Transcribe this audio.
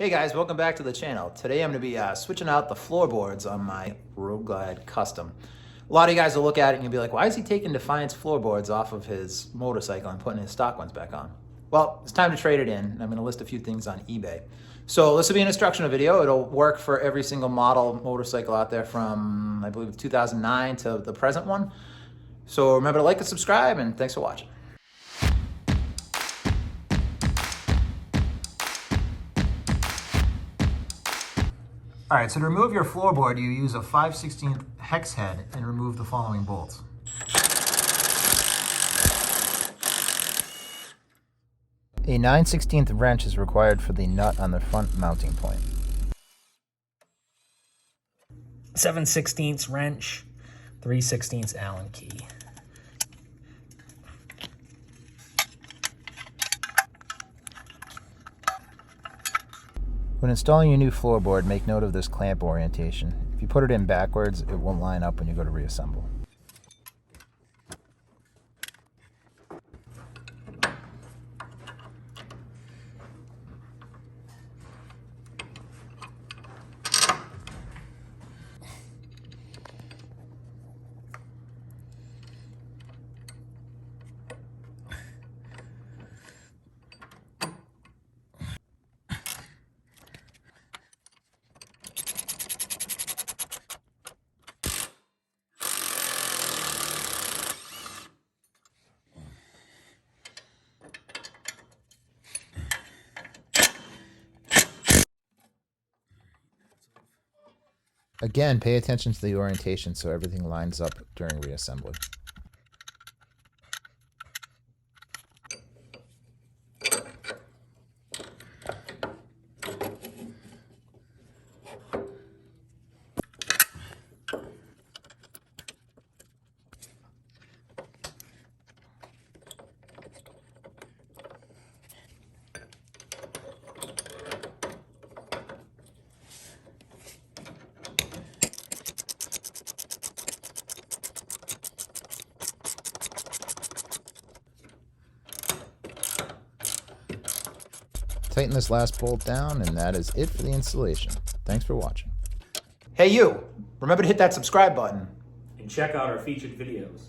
Hey guys, welcome back to the channel. Today I'm going to be switching out the floorboards on my Road Glide Custom. A lot of you guys will look at it and you'll be like, why is he taking Defiance floorboards off of his motorcycle and putting his stock ones back on? Well, it's time to trade it in. I'm going to list a few things on eBay. So this will be an instructional video. It'll work for every single model motorcycle out there from, I believe, 2009 to the present one. So remember to like and subscribe, and thanks for watching. All right, so to remove your floorboard, you use a 5/16 hex head and remove the following bolts. A 9/16 wrench is required for the nut on the front mounting point. 7/16 wrench, 3/16 Allen key. When installing your new floorboard, make note of this clamp orientation. If you put it in backwards, it won't line up when you go to reassemble. Again, pay attention to the orientation so everything lines up during reassembly. Tighten this last bolt down, and that is it for the installation. Thanks for watching. Hey you, remember to hit that subscribe button. And check out our featured videos.